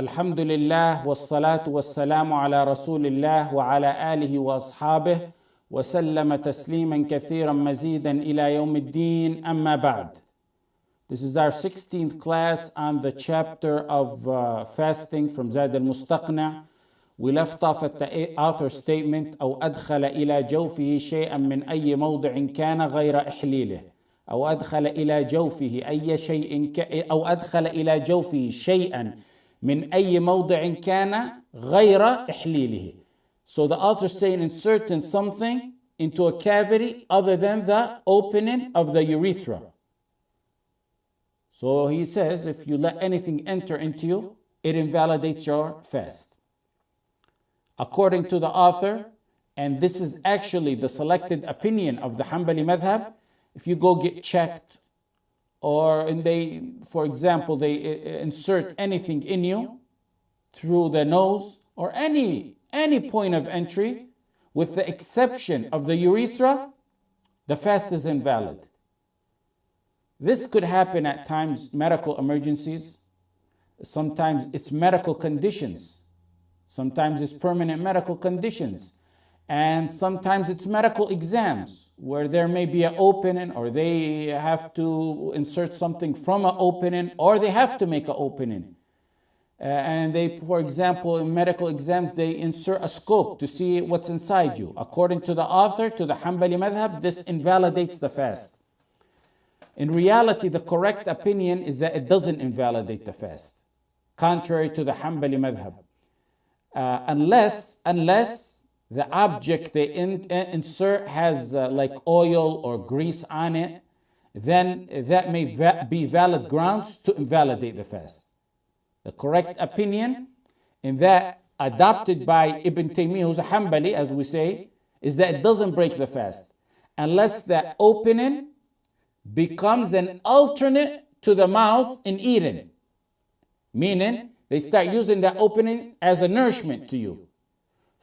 الحمد لله والصلاة والسلام على رسول الله وعلى آله وأصحابه وسلم تسليما كثيرا مزيدا إلى يوم الدين أما بعد. This is our 16th class on the chapter of fasting from Zaad al-Mustaqni. We left off at the author's statement أو أدخل إلى جوفه شيئا من أي موضع كان غير إحليله أو أدخل إلى جوفه أي شيء أو أدخل إلى جوفه شيئا من أي موضع كان غير إحليله. So the author is saying inserting something into a cavity other than the opening of the urethra. So he says if you let anything enter into you, it invalidates your fast. According to the author, and this is actually the selected opinion of the Hanbali madhab, if you go get checked, or for example, they insert anything in you through the nose or any point of entry, with the exception of the urethra, the fast is invalid. This could happen at times, medical emergencies. Sometimes it's medical conditions. Sometimes it's permanent medical conditions. And sometimes it's medical exams where there may be an opening, or they have to insert something from an opening, or they have to make an opening. And they, for example, in medical exams, they insert a scope to see what's inside you. According to the author, to the Hanbali madhab, this invalidates the fast. In reality, the correct opinion is that it doesn't invalidate the fast, contrary to the Hanbali madhab. Unless the object they insert has like oil or grease on it, then that may be valid grounds to invalidate the fast. The correct opinion, in that adopted by Ibn Taymiyyah, who's a Hanbali, as we say, is that it doesn't break the fast unless that opening becomes an alternate to the mouth in eating. Meaning, they start using that opening as a nourishment to you.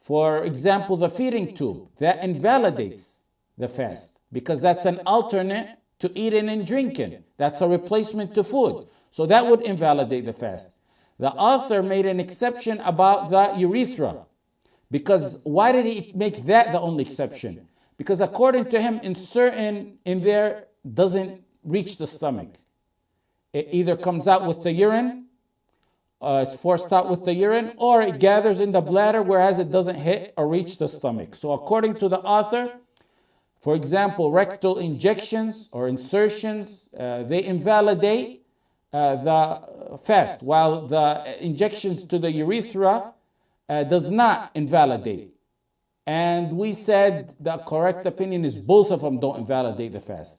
For example, the feeding tube, that invalidates the fast because that's an alternate to eating and drinking. That's a replacement to food. So that would invalidate the fast. The author made an exception about the urethra. Because why did he make that the only exception? Because according to him, inserting in there doesn't reach the stomach. It either comes out with the urine, it's forced out with the urine, or it gathers in the bladder, whereas it doesn't hit or reach the stomach. So according to the author, for example, rectal injections or insertions, they invalidate the fast, while the injections to the urethra does not invalidate. And we said the correct opinion is both of them don't invalidate the fast.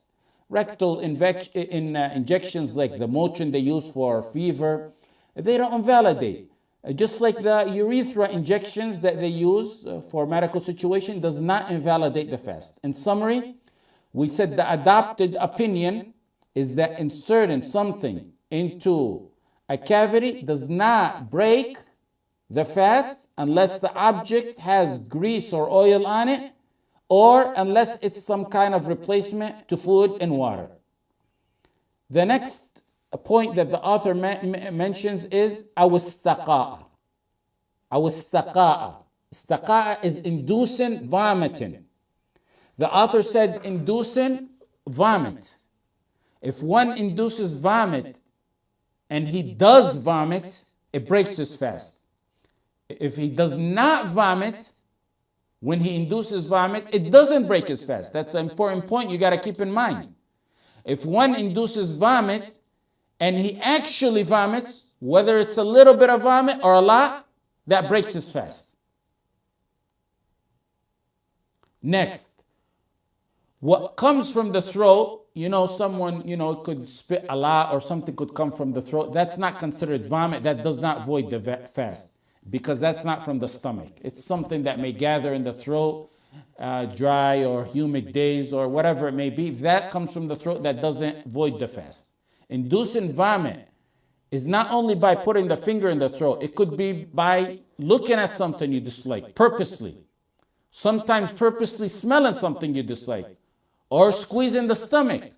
Rectal injections like the Motrin they use for fever, they don't invalidate. Just like the urethra injections that they use for medical situation does not invalidate the fast. In summary, we said the adopted opinion is that inserting something into a cavity does not break the fast unless the object has grease or oil on it, or unless it's some kind of replacement to food and water. The next point that the author mentions is al-Mustaqni. Al-Mustaqni. Istaqa'a is inducing vomiting. The author said inducing vomit. If one induces vomit and he does vomit, it breaks his fast. If he does not vomit, when he induces vomit, it doesn't break his fast. That's an important point you got to keep in mind. If one induces vomit and he actually vomits, whether it's a little bit of vomit or a lot, that breaks his fast. Next, what comes from the throat, someone, could spit a lot or something could come from the throat. That's not considered vomit. That does not void the fast because that's not from the stomach. It's something that may gather in the throat, dry or humid days or whatever it may be. That comes from the throat. That doesn't void the fast. Inducing vomit is not only by putting the finger in the throat. It could be by looking at something you dislike, purposely. Sometimes purposely smelling something you dislike. Or squeezing the stomach.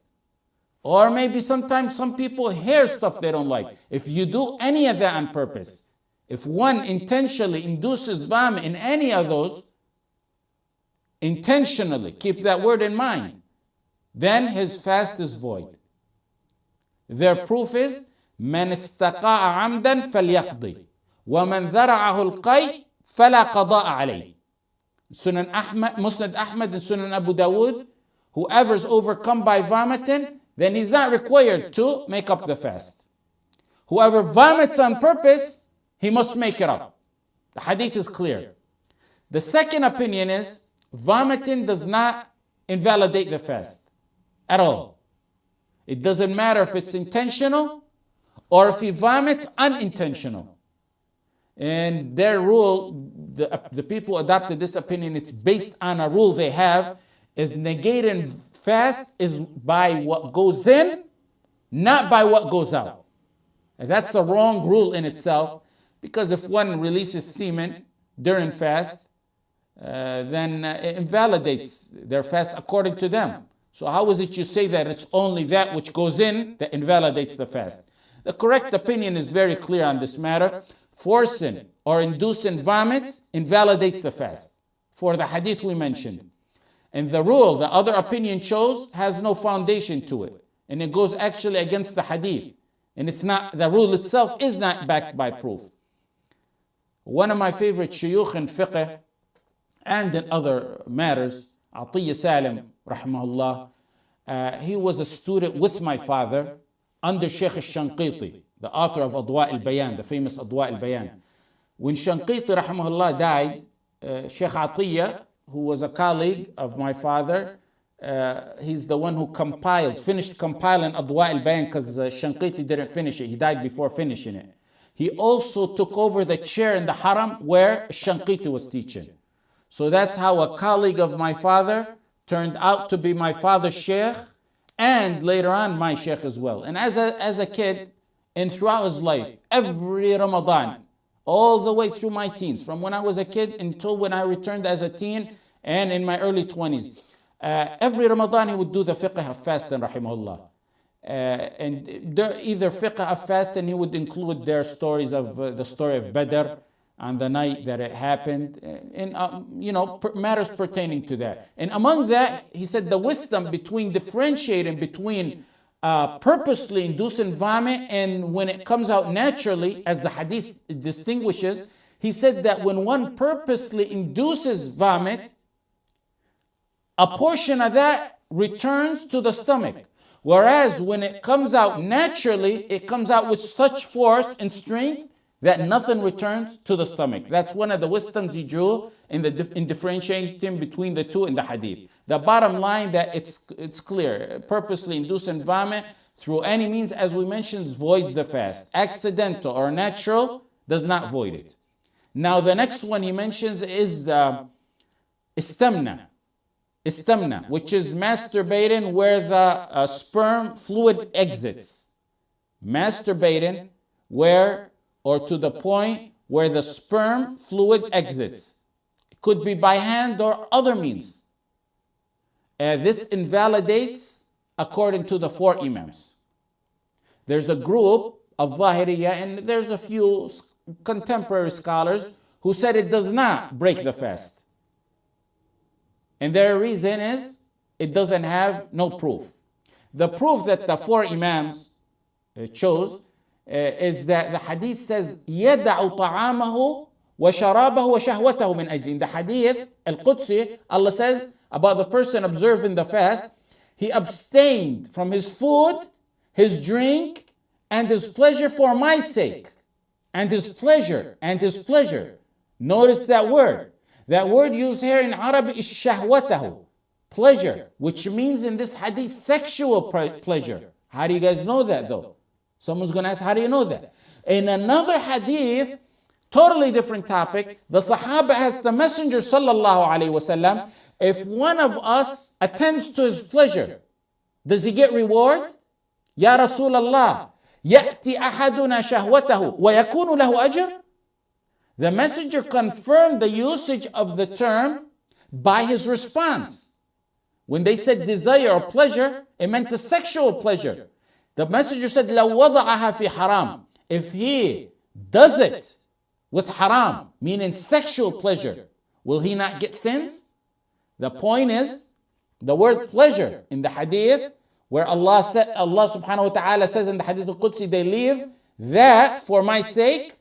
Or maybe sometimes some people hear stuff they don't like. If you do any of that on purpose, If one intentionally induces vomit in any of those, intentionally, keep that word in mind, then his fast is void. Their proof is من استقاء عمدا فليقضي ومن ذرعه القيء فلا قضاء عليه. Sunan Ahmad, Musnad Ahmad and Sunan Abu Dawood, whoever is overcome by vomiting, then he's not required to make up the fast. Whoever vomits on purpose, he must make it up. The hadith is clear. The second opinion is vomiting does not invalidate the fast at all. It doesn't matter if it's intentional or if he vomits unintentional. And their rule, the people adopted this opinion, it's based on a rule they have, is negating fast is by what goes in, not by what goes out. And that's a wrong rule in itself, because if one releases semen during fast, then it invalidates their fast according to them. So how is it you say that it's only that which goes in that invalidates the fast? The correct opinion is very clear on this matter. Forcing or inducing vomit invalidates the fast, for the hadith we mentioned. And the rule the other opinion chose has no foundation to it. And it goes actually against the hadith. And it's not, the rule itself is not backed by proof. One of my favorite shuyukh in fiqh and in other matters, Atiyya Salim, rahimahullah, he was a student with my father under Sheikh al-Shanqiti, the author of Adwa al-Bayan, the famous Adwa al-Bayan. When Shanqiti, rahimahullah, died, Sheikh Atiyya, who was a colleague of my father, he's the one who finished compiling Adwa al-Bayan, because Shanqiti didn't finish it. He died before finishing it. He also took over the chair in the haram where Shanqiti was teaching. So that's how a colleague of my father turned out to be my father's sheikh, and later on my sheikh as well. And as a kid, and throughout his life, every Ramadan, all the way through my teens, from when I was a kid until when I returned as a teen and in my early 20s, every Ramadan he would do the fiqh of fasting, rahimahullah. And either fiqh of fasting, he would include their stories of the story of Badr on the night that it happened, and matters pertaining to that. And among that, he said the wisdom between differentiating between purposely inducing vomit and when it comes out naturally, as the hadith distinguishes, he said that when one purposely induces vomit, a portion of that returns to the stomach. Whereas when it comes out naturally, it comes out with such force and strength that nothing returns to the stomach. That's one of the wisdoms he drew in differentiating between the two in the hadith. The bottom line that it's clear. Purposely inducing vomit through any means, as we mentioned, voids the fast. Accidental or natural does not void it. Now the next one he mentions is istamna, which is masturbating where the sperm fluid exits. Masturbating where or to the point where the sperm fluid exits. It could be by hand or other means. This invalidates according to the four imams. There's a group of Zahiriyya, and there's a few contemporary scholars who said it does not break the fast. And their reason is it doesn't have no proof. The proof that the four imams chose is that the hadith says يَدَعُ طَعَامَهُ وَشَرَابَهُ وَشَهْوَتَهُ مِنْ أَجْلٍ. The hadith, al-Qudsi, Allah says about the person observing the fast, he abstained from his food, his drink, and his pleasure for my sake. And his pleasure, and his pleasure. Notice that word. That word used here in Arabic is shahwatahu, pleasure, which means in this hadith sexual pleasure. How do you guys know that though? Someone's going to ask, how do you know that? In another hadith, totally different topic, the Sahaba asked the Messenger sallallahu alaihi wasallam, if one of us attends to his pleasure, does he get reward? Ya Rasulallah, يأتي أحدنا شهوته ويكون له أجر? The Messenger confirmed the usage of the term by his response. When they said desire or pleasure, it meant the sexual pleasure. The Messenger said, لو وضعها في حرام. If he does it with haram, meaning sexual pleasure, will he not get sins? The point is, the word pleasure in the hadith, where Allah subhanahu wa ta'ala says in the hadith al-Qudsi, they leave that for my sake,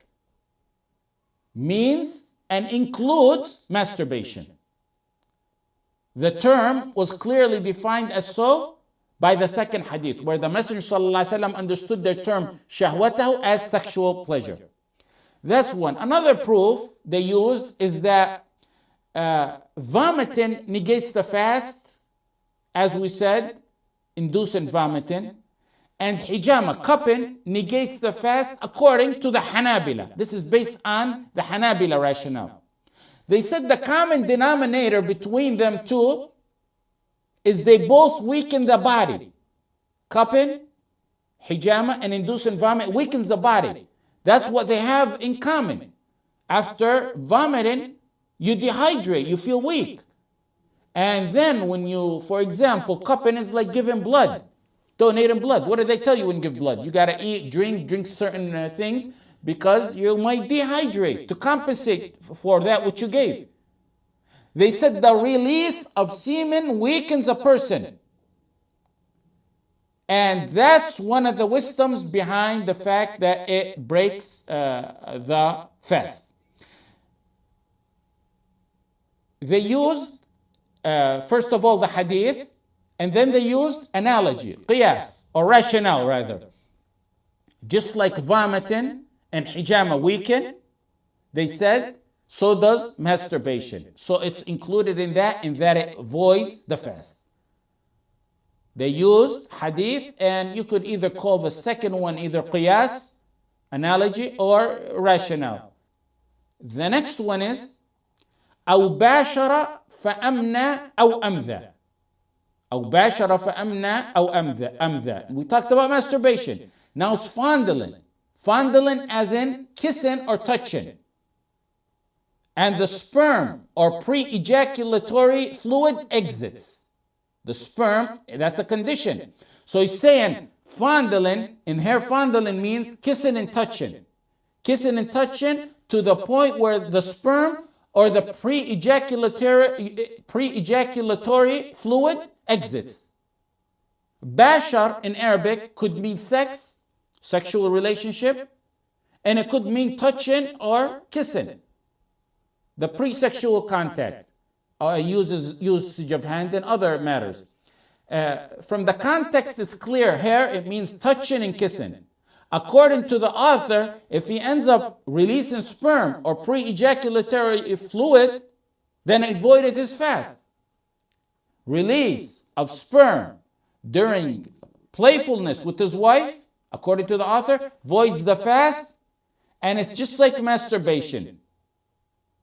means and includes masturbation. The term was clearly defined as so by the second hadith, where the Messenger sallallahu alaihi wasallam understood the term shahwatahu as sexual pleasure. That's one. Another proof they used is that vomiting negates the fast, as we said, inducing vomiting, and hijama, cupping, negates the fast according to the Hanabila. This is based on the Hanabila rationale. They said the common denominator between them two is they both weaken the body. Cupping, hijama, and inducing vomit weakens the body. That's what they have in common. After vomiting, you dehydrate, you feel weak. And then when you, for example, cupping is like giving blood, donating blood. What do they tell you when you give blood? You gotta eat, drink certain things because you might dehydrate to compensate for that which you gave. They said the release of semen weakens a person. And that's one of the wisdoms behind the fact that it breaks the fast. They used, first of all, the hadith, and then they used analogy, qiyas, or rationale rather. Just like vomiting and hijama weaken, they said, so does masturbation. So it's included in that it voids the fast. They used hadith, and you could either call the second one either qiyas, analogy, or rationale. The next one is أو باشر فأمنى أو أمذى. أو باشر فأمنى أو أمذى. We talked about masturbation. Now it's fondling. Fondling as in kissing or touching. And the sperm or pre-ejaculatory fluid exits. The sperm, that's a condition. So he's saying fondling, in hair fondling means kissing and touching. Kissing and touching to the point where the sperm or the pre-ejaculatory fluid exits. Bashar in Arabic could mean sex, sexual relationship, and it could mean touching or kissing. The pre-sexual contact, usage of hand and other matters. From the context, it's clear. Here, it means touching and kissing. According to the author, if he ends up releasing sperm or pre-ejaculatory fluid, then it voided his fast. Release of sperm during playfulness with his wife, according to the author, voids the fast, and it's just like masturbation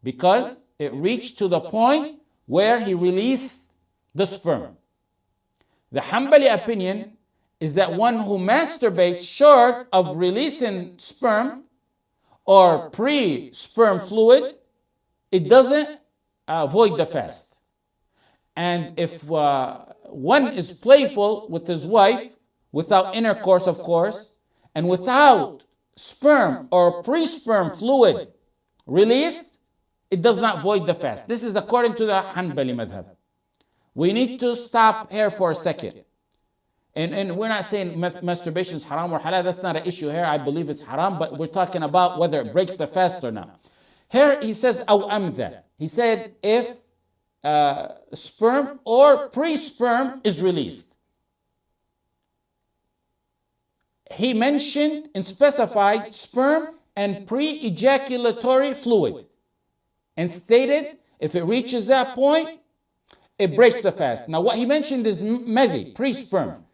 because it reached to the point where he released the sperm. The Hanbali opinion is that one who masturbates short of releasing sperm or pre-sperm fluid, it doesn't void the fast. And if one is playful with his wife, without intercourse of course, and without sperm or pre-sperm fluid released, it does not void the fast. This is according to the Hanbali madhab. We need to stop here for a second. And we're not saying masturbation is haram or halal. That's not an issue here. I believe it's haram, but we're talking about whether it breaks the fast or not. Here he says, أو أمذى. He said if sperm or pre-sperm is released. He mentioned and specified sperm and pre-ejaculatory fluid and stated if it reaches that point, it breaks the fast. Now what he mentioned is madhi, pre-sperm.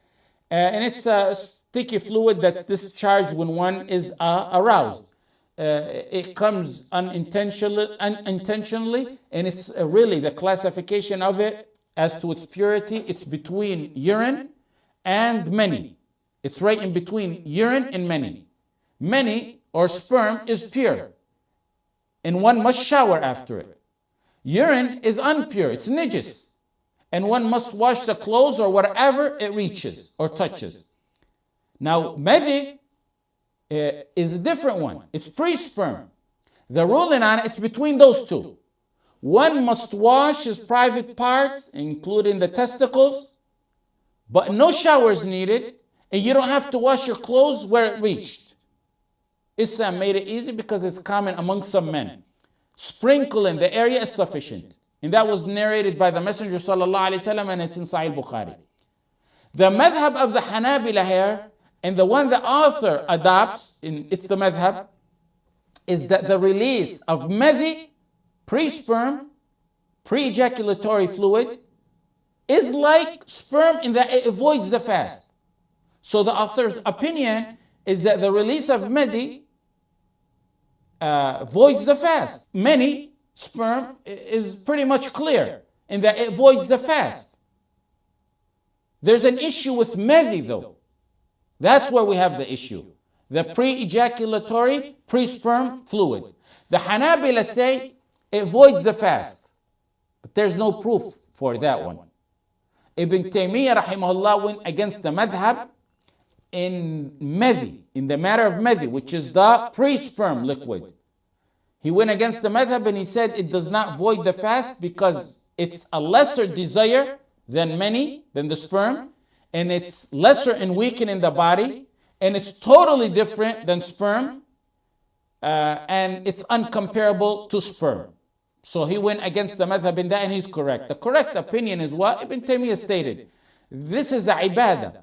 And it's a sticky fluid that's discharged when one is aroused. It comes unintentionally, and it's really the classification of it as to its purity. It's between urine and mani. It's right in between urine and mani. Mani or sperm is pure, and one must shower after it. Urine is impure, it's najis, and one must wash the clothes or whatever it reaches or touches. Now, madhi is a different one. It's pre-sperm. The ruling on it, it's between those two. One must wash his private parts, including the testicles, but no showers needed, and you don't have to wash your clothes where it reached. Islam made it easy because it's common among some men. Sprinkling the area is sufficient. And that was narrated by the Messenger ﷺ, and it's in Sahih Bukhari. The madhab of the Hanabila here, and the one the author adopts, it's the madhab, is that the release of madhi, pre-sperm, pre-ejaculatory fluid, is like sperm in that it avoids the fast. So the author's opinion is that the release of madhi voids the fast. Many sperm is pretty much clear in that it voids the fast. There's an issue with madhi though. That's where we have the issue. The pre-ejaculatory, pre-sperm fluid. The Hanabila say it voids the fast. But there's no proof for that one. Ibn Taymiyyah rahimahullah went against the madhab in madhi, in the matter of madhi, which is the pre-sperm liquid. He went against the madhab and he said it does not void the fast because it's a lesser desire than the sperm, and it's lesser in weakening the body, and it's totally different than sperm, and it's uncomparable to sperm. So he went against the madhab in that, and he's correct. The correct opinion is what Ibn Taymiyyah stated. This is a ibadah.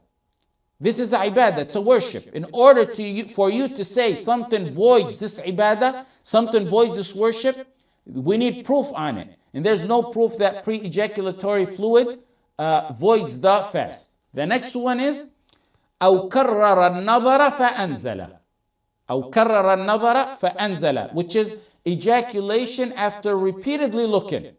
This is a ibadah, it's a worship. In order for you to say something voids this ibadah, something voids this worship, we need proof on it. And there's no proof that pre-ejaculatory fluid voids the fast. The next one is أو كرر النظر فأنزل. أو كرر النظر فأنزل, which is ejaculation after repeatedly looking.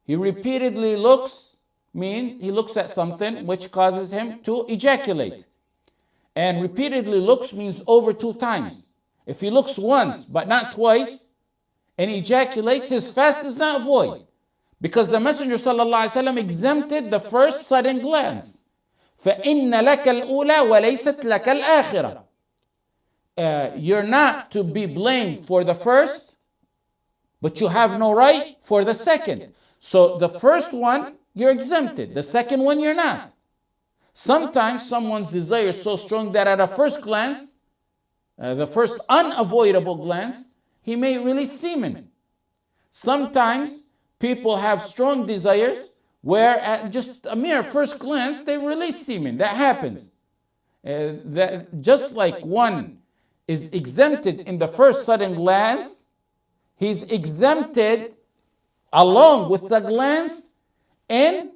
He repeatedly looks, means he looks at something which causes him to ejaculate. And repeatedly looks means over 2 times. If he looks once but not twice and ejaculates, his fast is not void. Because the Messenger ﷺ exempted the first sudden glance. فَإِنَّ لَكَ الْأُولَى وَلَيْسَتْ لَكَ الْآخِرَةِ. You're not to be blamed for the first, but you have no right for the second. So the first one, you're exempted. The second one, you're not. Sometimes someone's desire is so strong that at a first glance, the first unavoidable glance, he may release semen. Sometimes people have strong desires where at just a mere first glance, they release semen. That happens. Just like one is exempted in the first sudden glance, he's exempted along with the glance in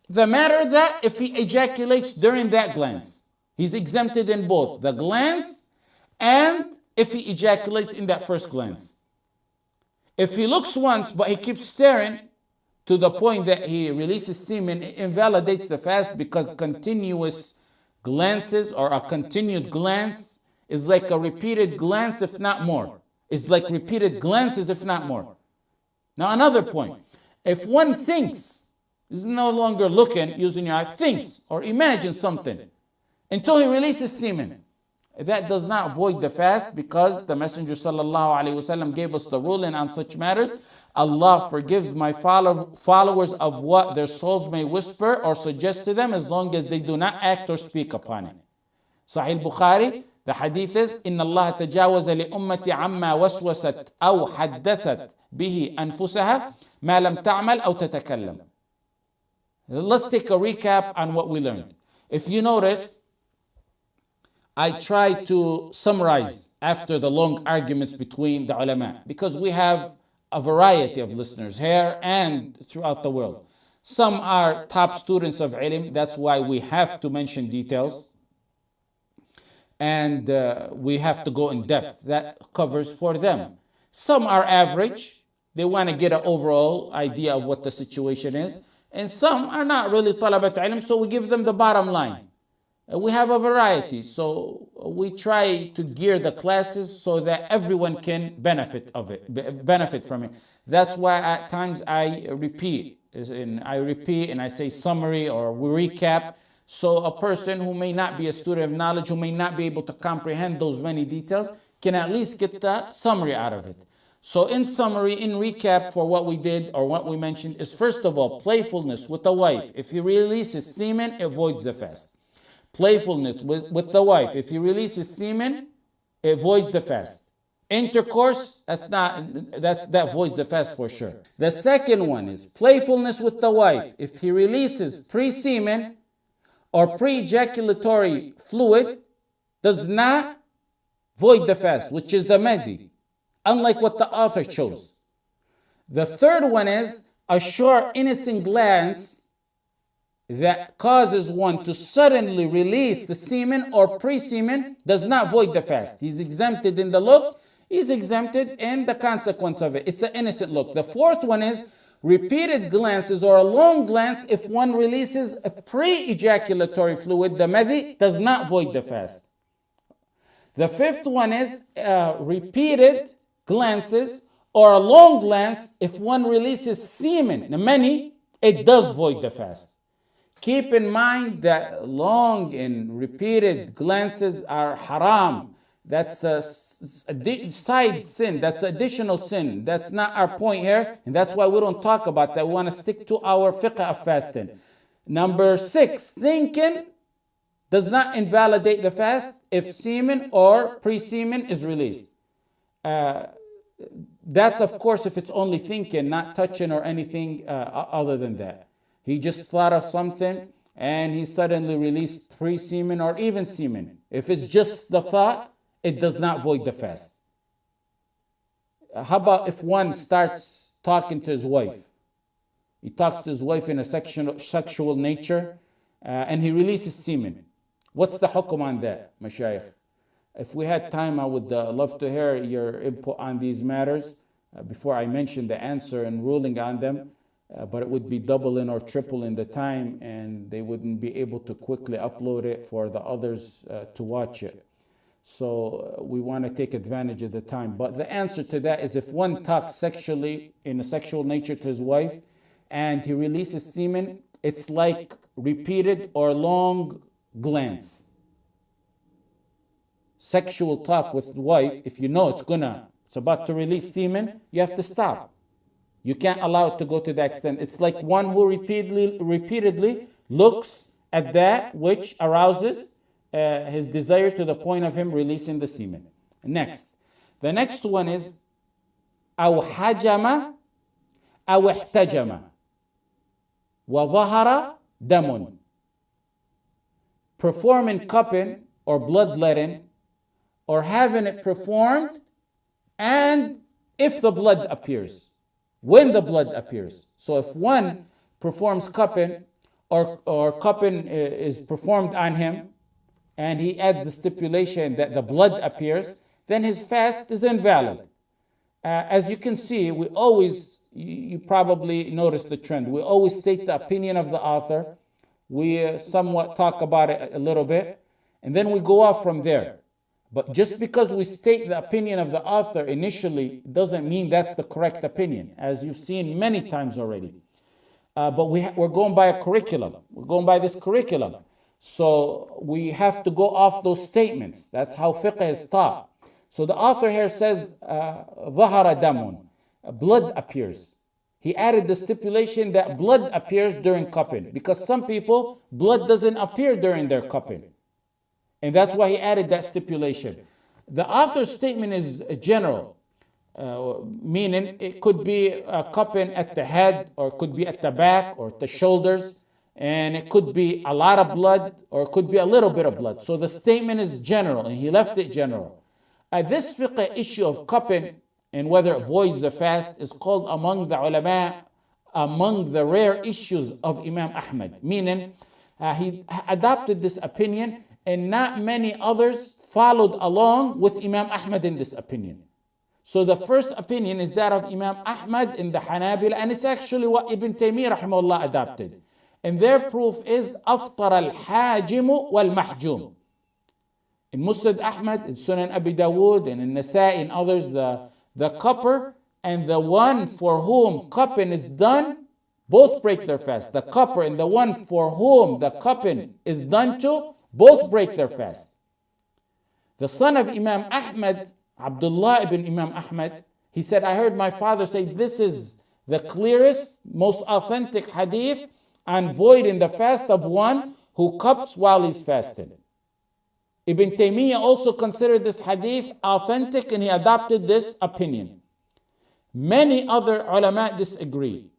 the matter that if he ejaculates during that glance. He's exempted in both the glance and if he ejaculates in that first glance. If he looks once but he keeps staring to the point that he releases semen, it invalidates the fast because continuous glances or a continued glance is like a repeated glance if not more. It's like repeated glances if not more. Now another point. If one thinks, is no longer looking using your eye, thinks or imagines something until he releases semen, that does not void the fast because the Messenger ﷺ gave us the ruling on such matters. Allah forgives my followers of what their souls may whisper or suggest to them as long as they do not act or speak upon it. Sahih Bukhari, the hadith is, إِنَّ اللَّهَ تَجَاوَزَ لِأُمَّتِ عَمَّا وَسْوَسَتْ أَوْ حَدَّثَتْ بِهِ أَنفُسَهَا مَا لَمْ تَعْمَلْ أَوْ تَتَكَلَّمْ. Let's take a recap on what we learned. If you notice, I try to summarize after the long arguments between the ulama because we have a variety of listeners here and throughout the world. Some are top students of ilm, that's why we have to mention details. And we have to go in depth. That covers for them. Some are average. They want to get an overall idea of what the situation is. And some are not really talabat ilm, so we give them the bottom line. We have a variety, so we try to gear the classes so that everyone can benefit from it. That's why at times I repeat and I say summary or we recap. So a person who may not be a student of knowledge, who may not be able to comprehend those many details, can at least get the summary out of it. So in summary, in recap for what we did or what we mentioned is, first of all, playfulness with the wife. If he releases semen, it voids the fast. Playfulness with the wife. If he releases semen, it voids the fast. Intercourse, that voids the fast for sure. The second one is playfulness with the wife. If he releases pre-semen or pre-ejaculatory fluid, does not void the fast, which is the medi, unlike what the author chose. The third one is a short innocent glance that causes one to suddenly release the semen or pre-semen does not void the fast. He's exempted in the look, he's exempted in the consequence of it. It's an innocent look. The fourth one is repeated glances or a long glance. If one releases a pre-ejaculatory fluid, the madi, does not void the fast. The fifth one is repeated glances or a long glance. If one releases semen, the mani, it does void the fast. Keep in mind that long and repeated glances are haram. That's a side sin. That's additional sin. That's not our point here. And that's why we don't talk about that. We want to stick to our fiqh of fasting. Number 6, thinking does not invalidate the fast if semen or pre-semen is released. That's, of course, if it's only thinking, not touching or anything other than that. He just thought of something and he suddenly released pre-semen or even semen. If it's just the thought, it does not void the fast. How about if one starts talking to his wife? He talks to his wife in a sexual nature and he releases semen. What's the hukum on that, mashayikh? If we had time, I would love to hear your input on these matters before I mention the answer and ruling on them. But it would be doubling or tripling the time, and they wouldn't be able to quickly upload it for the others to watch it. So we want to take advantage of the time. But the answer to that is, if one talks sexually in a sexual nature to his wife and he releases semen, it's like repeated or long glance. Sexual talk with the wife, if you know it's about to release semen, you have to stop. You can't allow it to go to that extent. It's like one who repeatedly looks at that which arouses his desire to the point of him releasing the semen. Next. The next one is أو حجم أو احتجم وظهر دم. Performing cupping or bloodletting, or having it performed, and if the blood appears. When the blood appears. So if one performs cupping or cupping is performed on him and he adds the stipulation that the blood appears, then his fast is invalid. As you can see, we always, you probably noticed the trend, we always state the opinion of the author, we somewhat talk about it a little bit, and then we go off from there. But just because we state the opinion of the author initially doesn't mean that's the correct opinion, as you've seen many times already. But we're going by a curriculum. We're going by this curriculum. So we have to go off those statements. That's how fiqh is taught. So the author here says, ظَهَرَ دَمٌ, blood appears. He added the stipulation that blood appears during cupping, because some people, blood doesn't appear during their cupping. And that's why he added that stipulation. The author's statement is general, meaning it could be cupping at the head, or it could be at the back, or at the shoulders, and it could be a lot of blood, or it could be a little bit of blood. So the statement is general, and he left it general. This fiqh issue of cupping and whether it voids the fast is called among the ulama, among the rare issues of Imam Ahmad, meaning he adopted this opinion and not many others followed along with Imam Ahmad in this opinion. So the first opinion is that of Imam Ahmad in the Hanabila, and it's actually what Ibn Taymiyyah rahimahullah adopted. And their proof is أفطر الحاجم والمحجوم. In Musnad Ahmad, in Sunan Abi Dawood, and in Nasa'i and others, the cupper and the one for whom cupping is done, both break their fast. The cupper and the one for whom the cupping is done to, both break their fast. The son of Imam Ahmad, Abdullah ibn Imam Ahmad, he said, I heard my father say, this is the clearest, most authentic hadith and voiding the fast of one who cups while he's fasting. Ibn Taymiyyah also considered this hadith authentic and he adopted this opinion. Many other ulama disagree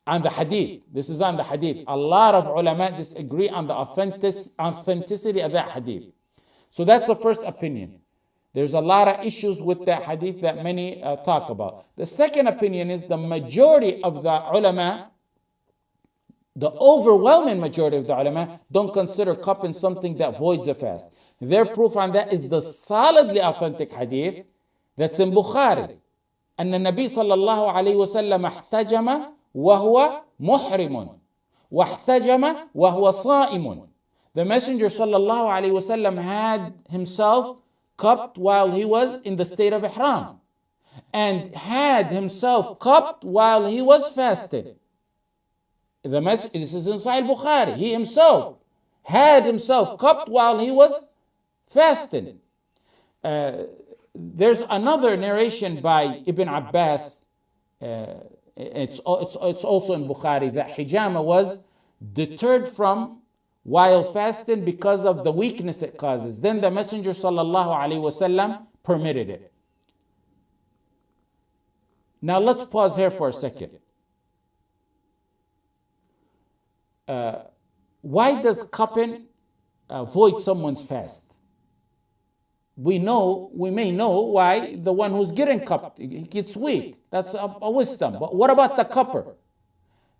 on the hadith. This is on the hadith. A lot of ulama disagree on the authenticity of that hadith. So that's the first opinion. There's a lot of issues with that hadith that many talk about. The second opinion is the majority of the ulama, the overwhelming majority of the ulama, don't consider cupping something that voids the fast. Their proof on that is the solidly authentic hadith that's in Bukhari. أن النبي صلى الله عليه وسلم احتجم وهو محرم واحتجم وهو صائم. The Messenger صلى الله عليه وسلم had himself cupped while he was in the state of ihram and had himself cupped while he was fasting. This is in Sahih Bukhari. He himself had himself cupped while he was fasting. There's another narration by Ibn Abbas. It's also in Bukhari that hijama was deterred from while fasting because of the weakness it causes. Then the Messenger sallallahu alaihi wasallam permitted it. Now let's pause here for a second. Why does cupping void someone's fast? We may know why the one who's getting cupped, he gets weak. That's a wisdom. But what about the cupper?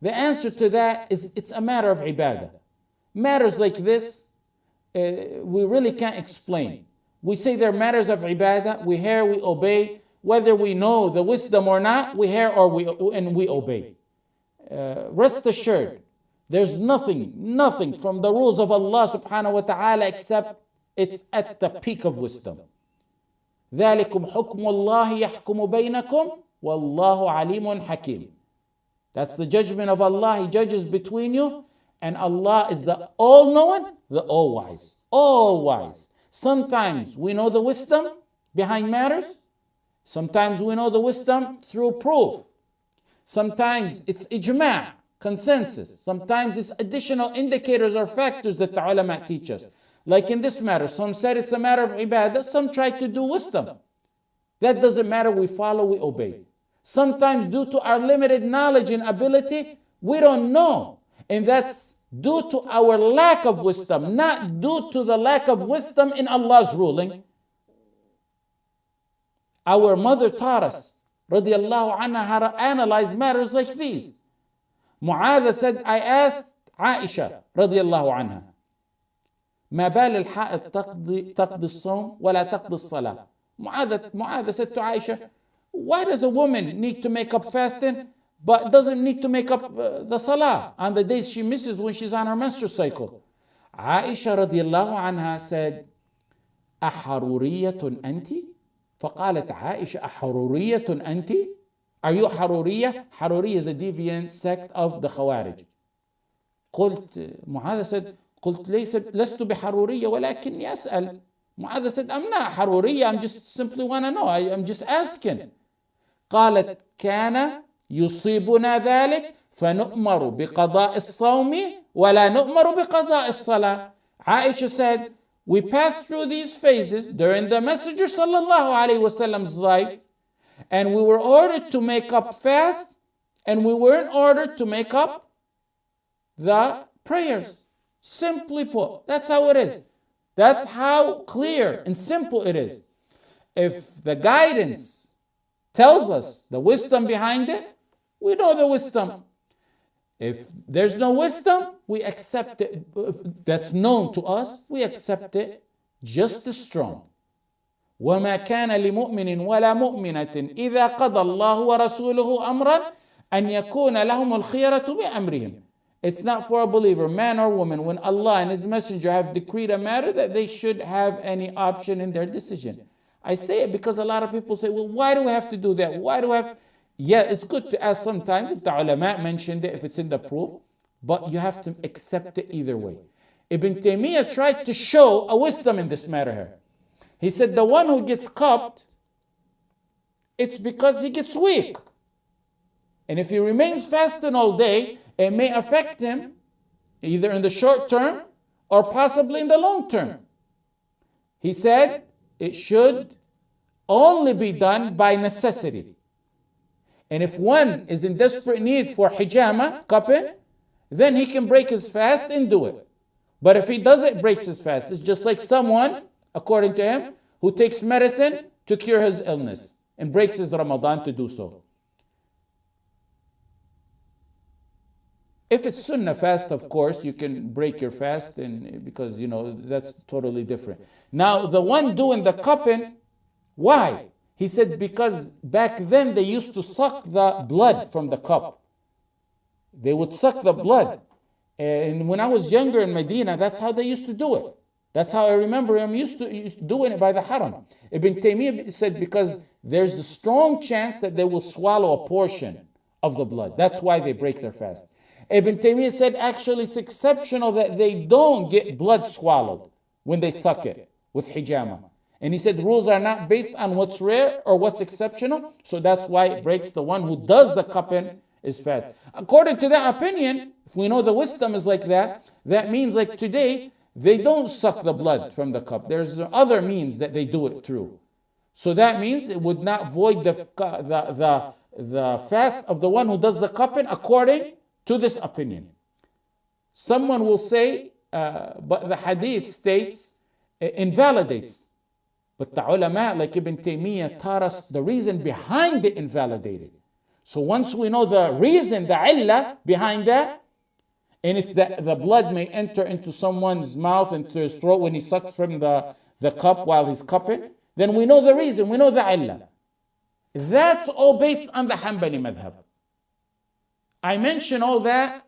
The answer to that is it's a matter of ibadah. Matters like this, we really can't explain. We say they're matters of ibadah, we hear, we obey. Whether we know the wisdom or not, we hear and we obey. Rest assured, there's nothing from the rules of Allah subhanahu wa ta'ala except it's at the peak of wisdom. ذَلِكُمْ حُكْمُ اللَّهِ يَحْكُمُ بَيْنَكُمْ وَاللَّهُ عَلِيمٌ حَكِيمٌ. That's the judgment of Allah. He judges between you, and Allah is the all-knowing, the all-wise. All-wise. Sometimes we know the wisdom behind matters. Sometimes we know the wisdom through proof. Sometimes it's ijma', consensus. Sometimes it's additional indicators or factors that the ulama teach us. Like in this matter, some said it's a matter of ibadah, some tried to do wisdom. That doesn't matter, we follow, we obey. Sometimes due to our limited knowledge and ability, we don't know. And that's due to our lack of wisdom, not due to the lack of wisdom in Allah's ruling. Our mother taught us, radiallahu anha, how to analyze matters like these. Mu'adha said, I asked Aisha, radiallahu anha, ما بال الحائض تقضي الصوم ولا تقضي الصلاة. Mu'adha said to Aisha, why does a woman need to make up fasting but doesn't need to make up the salah on the days she misses when she's on her menstrual cycle? Aisha radiallahu anha said, أحرورية أنت؟ فقالت عائشة أحرورية أنت؟ Are you حرورية? حرورية is a deviant sect of the Khawarij. Mu'adha said, قلت لست بحرورية ولكني أسأل. Mu'adha said, I'm not حرورية, I'm just simply want to know, I'm just asking. قالت كان يصيبنا ذلك فنؤمر بقضاء الصوم ولا نؤمر بقضاء الصلاة. Aisha said, we passed through these phases during the Messenger sallallahu alaihi wasallam's life, and we were ordered to make up fast, and we weren't ordered to make up the prayers. Simply put, that's how it is. That's how clear and simple it is. If the guidance tells us the wisdom behind it, we know the wisdom. If there's no wisdom, we accept it. If that's known to us, we accept it just as strong. وَمَا كَانَ لِمُؤْمِنٍ وَلَا مُؤْمِنَةٍ إِذَا قَضَى اللَّهُ وَرَسُولُهُ أَمْرًا أَنْ يَكُونَ لَهُمُ الْخِيَرَةُ بِأَمْرِهِمْ. It's not for a believer, man or woman, when Allah and His Messenger have decreed a matter, that they should have any option in their decision. I say it because a lot of people say, well, why do we have to do that? Why do we have... Yeah, it's good to ask sometimes if the ulama mentioned it, if it's in the proof, but you have to accept it either way. Ibn Taymiyyah tried to show a wisdom in this matter here. He said the one who gets cupped it's because he gets weak. And if he remains fasting all day, it may affect him either in the short term or possibly in the long term. He said it should only be done by necessity. And if one is in desperate need for hijama, cupping, then he can break his fast and do it. But if he doesn't break his fast, it's just like someone, according to him, who takes medicine to cure his illness and breaks his Ramadan to do so. If it's sunnah fast, of course, you can break your fast, and because, that's totally different. Now, the one doing the cupping, why? He said because back then they used to suck the blood from the cup. They would suck the blood. And when I was younger in Medina, that's how they used to do it. That's how I remember him used to doing it by the haram. Ibn Taymiyyah said because there's a strong chance that they will swallow a portion of the blood. That's why they break their fast. Ibn Taymiyyah said actually it's exceptional that they don't get blood swallowed when they suck it with hijama. And he said rules are not based on what's rare or what's exceptional, so that's why it breaks the one who does the cupping is fast. According to that opinion, if we know the wisdom is like that, that means like today, they don't suck the blood from the cup. There's other means that they do it through. So that means it would not void the fast of the one who does the cupping according to this opinion. Someone will say, but the hadith states, invalidates. But the ulama, like Ibn Taymiyyah, taught us the reason behind the invalidated. So once we know the reason, the illah behind that, and it's that the blood may enter into someone's mouth and to his throat when he sucks from the cup while he's cupping, then we know the reason, we know the illah. That's all based on the Hanbali madhab. I mention all that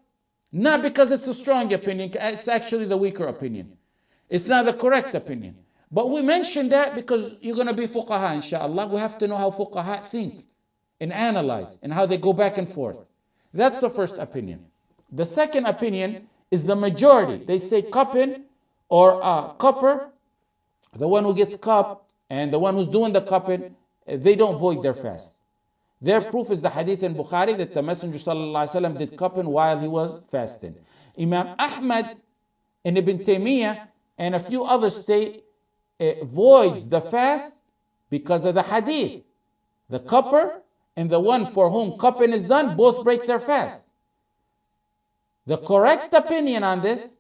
not because it's a strong opinion, it's actually the weaker opinion. It's not the correct opinion. But we mention that because you're going to be fuqaha, inshallah. We have to know how fuqaha think and analyze and how they go back and forth. That's the first opinion. The second opinion is the majority. They say cupping or cupper, the one who gets cupped and the one who's doing the cupping, they don't void their fast. Their proof is the hadith in Bukhari that the Messenger ﷺ did cupping while he was fasting. Imam Ahmad and Ibn Taymiyyah and a few others state it voids the fast because of the hadith. The cupper and the one for whom cupping is done both break their fast. The correct opinion on this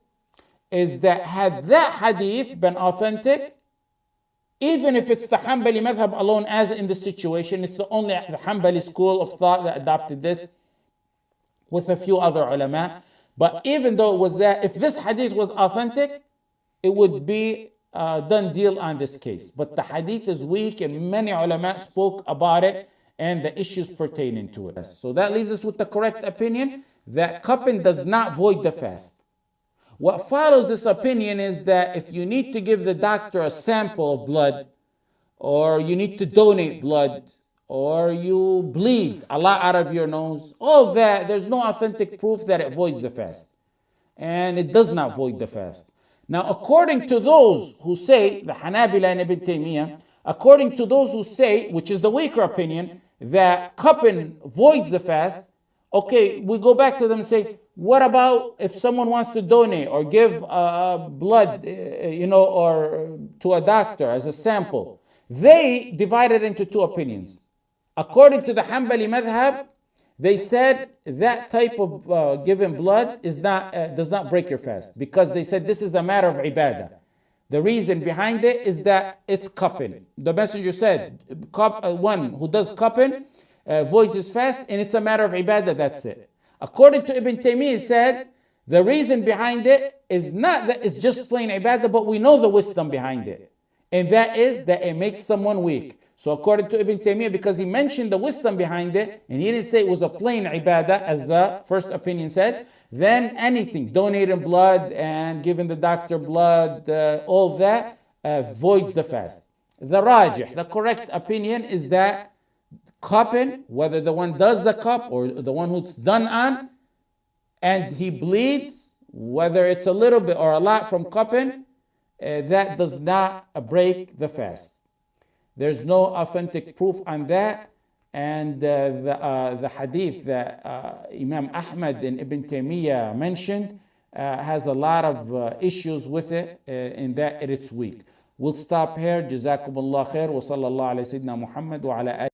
is that had that hadith been authentic, even if it's the Hanbali madhab alone as in this situation, it's the only the Hanbali school of thought that adopted this with a few other ulama. But even though it was that, if this hadith was authentic, it would be done deal on this case. But the hadith is weak and many ulama spoke about it and the issues pertaining to it. So that leaves us with the correct opinion that cupping does not void the fast. What follows this opinion is that if you need to give the doctor a sample of blood, or you need to donate blood, or you bleed a lot out of your nose, all that, there's no authentic proof that it voids the fast. And it does not void the fast. Now, according to those who say, the Hanabila and Ibn Taymiyyah, according to those who say, which is the weaker opinion, that cupping voids the fast, okay, we go back to them and say, what about if someone wants to donate or give blood, or to a doctor as a sample? They divided into two opinions. According to the Hanbali madhab, they said that type of giving blood is does not break your fast because they said this is a matter of ibadah. The reason behind it is that it's cupping. The messenger said, one who does cupping voids his fast and it's a matter of ibadah, that's it. According to Ibn Taymiyyah, he said, the reason behind it is not that it's just plain ibadah, but we know the wisdom behind it. And that is that it makes someone weak. So according to Ibn Taymiyyah, because he mentioned the wisdom behind it, and he didn't say it was a plain ibadah, as the first opinion said, then anything, donating blood and giving the doctor blood, all that voids the fast. The rajih, the correct opinion is that cupping, whether the one does the cup or the one who's done on, and he bleeds, whether it's a little bit or a lot from cupping, that does not break the fast. There's no authentic proof on that. And the hadith that Imam Ahmad and Ibn Taymiyyah mentioned has a lot of issues with it, in that it's weak. We'll stop here. Jazakumullah khair. Wa sallallahu ala Sayyidina Muhammad wa ala